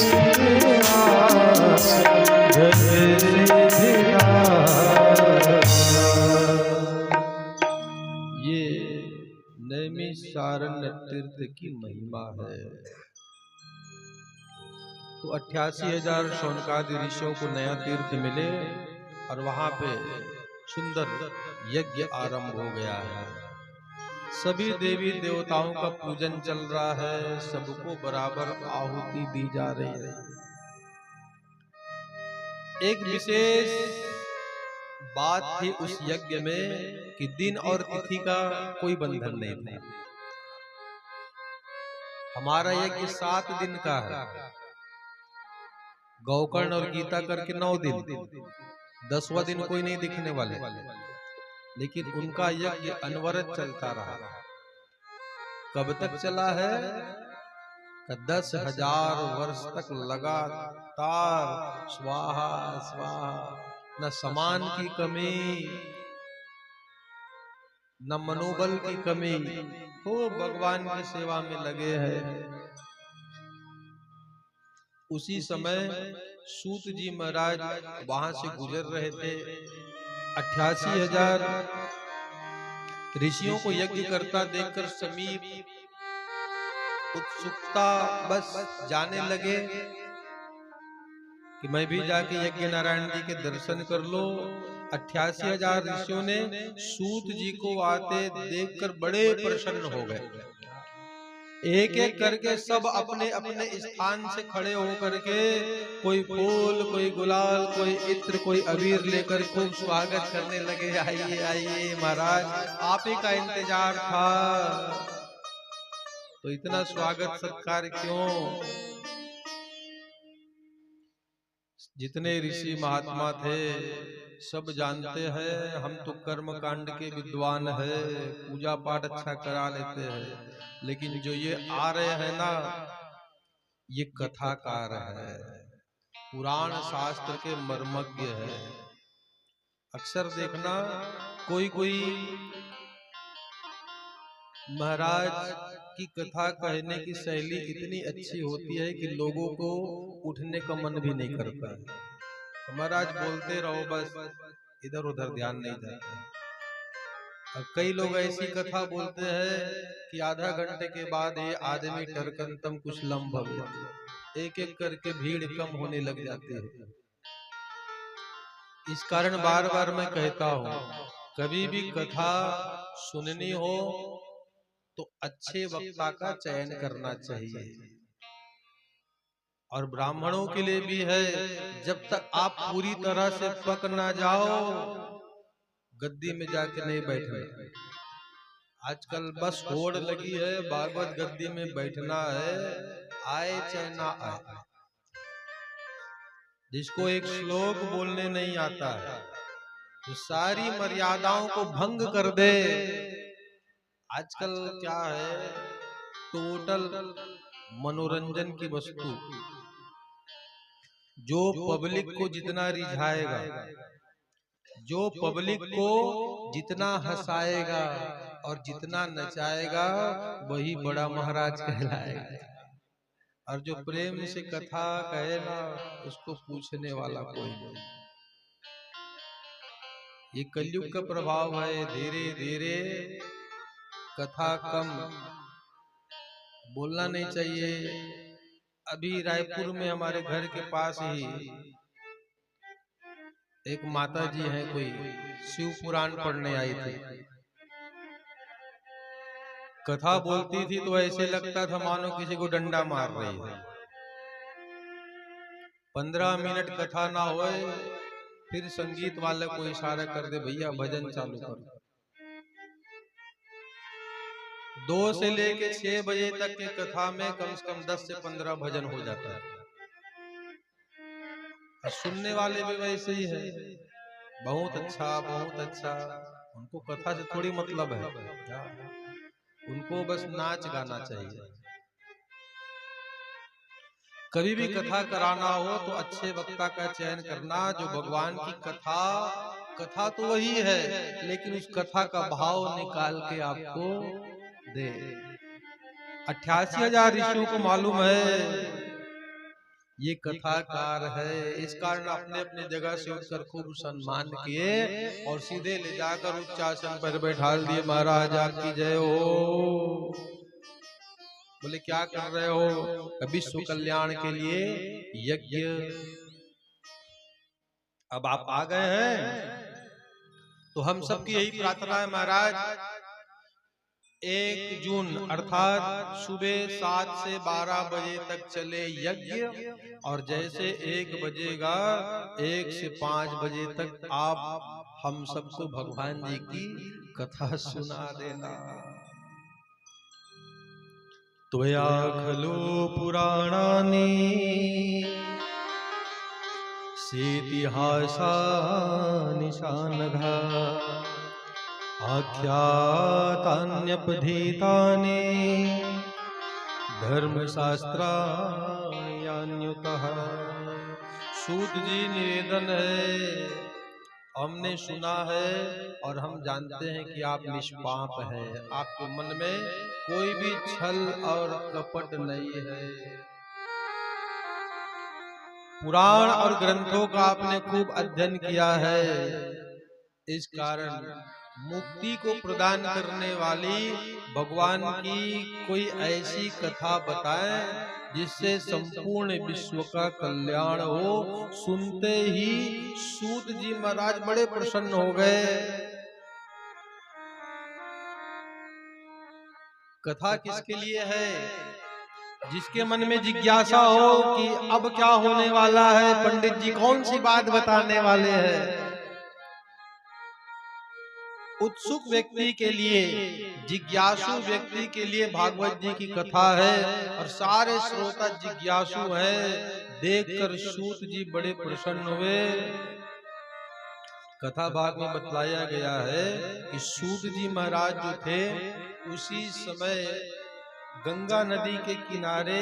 साधक सिद्धिदाता। ये नैमिष नैमिषारण्य तीर्थ की महिमा है। तो 88,000 शौनकादि ऋषियों को नया तीर्थ मिले और वहां पे सुंदर यज्ञ आरंभ हो गया है। सभी देवी देवताओं का पूजन चल रहा है, सबको बराबर आहुति दी जा रही है। एक विशेष बात थी उस यज्ञ में कि दिन और तिथि का कोई बंधन नहीं था। हमारा यज्ञ 7 दिन का है, गौकर्ण और गीता करके 9 दिन, 10वां दिन कोई नहीं दिखने वाले, लेकिन उनका यज्ञ अनवरत चलता रहा। कब तक चला है? 10,000 वर्ष तक लगातार स्वाहा स्वाहा, न समान की कमी न मनोबल की कमी, हो भगवान की सेवा में लगे हैं। उसी समय सूत जी महाराज वहां से गुजर रहे थे। 88,000 ऋषियों को यज्ञ करता देखकर समीप उत्सुकता बस जाने लगे कि मैं भी जाके यज्ञ नारायण जी के दर्शन कर लो। 88,000 ऋषियों ने सूत जी को आते देखकर बड़े प्रसन्न हो गए। एक एक करके सब अपने अपने स्थान से खड़े होकर के कोई फूल, कोई गुलाल, कोई इत्र, कोई अबीर लेकर खूब स्वागत करने लगे। आइए आइए महाराज, आप ही का इंतजार था। तो इतना स्वागत सत्कार क्यों? जितने ऋषि महात्मा थे सब जानते हैं हम तो कर्म कांड के विद्वान है, पूजा पाठ अच्छा करा लेते हैं, लेकिन जो ये आ रहे हैं ना, ये कथाकार है, पुराण शास्त्र के मर्मज्ञ है। अक्सर देखना कोई कोई महाराज की कथा कहने की शैली इतनी अच्छी होती है कि लोगों को उठने का मन भी नहीं करता है। महाराज बोलते रहो, बस इधर उधर ध्यान नहीं जाता। और कई लोग ऐसी कथा बोलते हैं कि आधा घंटे के बाद ये आदमी टरकंतम कुशलम भवेत्, एक एक करके भीड़ कम होने लग जाती है। इस कारण बार बार मैं कहता हूं, कभी भी कथा सुननी हो तो अच्छे वक्ता का चयन करना चाहिए। और ब्राह्मणों के लिए भी है, जब तक आप पूरी तरह से पक ना जाओ गद्दी में जाके नहीं बैठना। आजकल बस होड़ लगी है, भागवत गद्दी में बैठना है, आए चाहे ना आए। जिसको एक श्लोक बोलने नहीं आता है, जो सारी मर्यादाओं को भंग कर दे। आजकल क्या है, टोटल मनोरंजन की वस्तु, जो पब्लिक को जितना रिझाएगा, जो पब्लिक को जितना हंसाएगा और जितना नचाएगा, वही बड़ा महाराज कहलाएगा। और जो प्रेम से कथा कहेगा उसको पूछने वाला कोई नहीं। ये कलयुग का प्रभाव है, धीरे धीरे कथा कम बोलना नहीं चाहिए। अभी रायपुर में हमारे घर के पास ही एक माता जी हैं, कोई शिव पुराण पढ़ने आई थी। कथा बोलती थी तो ऐसे लगता था मानो किसी को डंडा मार रही है। 15 मिनट कथा ना होए फिर संगीत वाले को इशारा कर दे, भैया भजन चालू करो। 2 से लेके 6 बजे तक की कथा में कम से कम 10 से 15 भजन हो जाता है। और सुनने वाले भी वैसे ही है, बहुत अच्छा बहुत अच्छा। उनको कथा से थोड़ी मतलब है, उनको बस नाच गाना चाहिए। कभी भी कथा कराना हो तो अच्छे वक्ता का चयन करना, जो भगवान की कथा तो वही है, लेकिन उस कथा का भाव निकाल के आपको दे। 88,000 ऋषियों को मालूम है ये कथाकार है। इस कारण अपने अपने जगह से उठकर खूब सम्मान किए और सीधे ले जाकर उच्चासन पर बैठाल दिए। महाराज आपकी जय हो। बोले क्या कर रहे हो? विश्व कल्याण के लिए यज्ञ। अब आप आ गए हैं तो हम सबकी यही प्रार्थना है महाराज, 1 जून अर्थात सुबह 7 से 12 बजे तक चले यज्ञ, और जैसे 1 बजेगा 1 से 5 बजे तक आप हम सबको भगवान जी की कथा सुना देना। त्वया खलु पुराणानि सेतिहासानि सानघा आख्यातान्यपधीतानि धर्मशास्त्राणि यान्युतः। सूत जी निवेदन है, हमने सुना है और हम जानते हैं कि आप निष्पाप हैं, आपके मन में कोई भी छल और कपट नहीं है। पुराण और ग्रंथों का आपने खूब अध्ययन किया है, इस कारण मुक्ति को प्रदान करने वाली भगवान की कोई ऐसी कथा बताएं जिससे संपूर्ण विश्व का कल्याण हो। सुनते ही सूत जी महाराज बड़े प्रसन्न हो गए। कथा किसके लिए है? जिसके मन में जिज्ञासा हो कि अब क्या होने वाला है, पंडित जी कौन सी बात बताने वाले हैं। उत्सुक व्यक्ति के लिए, जिज्ञासु व्यक्ति के लिए भागवत जी की कथा है और सारे श्रोता जिज्ञासु हैं। देखकर सूत जी बड़े प्रसन्न हुए। कथा भाग में बतलाया गया है कि सूत जी महाराज जो थे उसी समय गंगा नदी के किनारे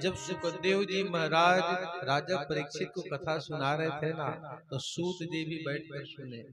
जब सुखदेव जी महाराज राजा परीक्षित को कथा सुना रहे थे ना, तो सूत जी भी बैठकर सुने।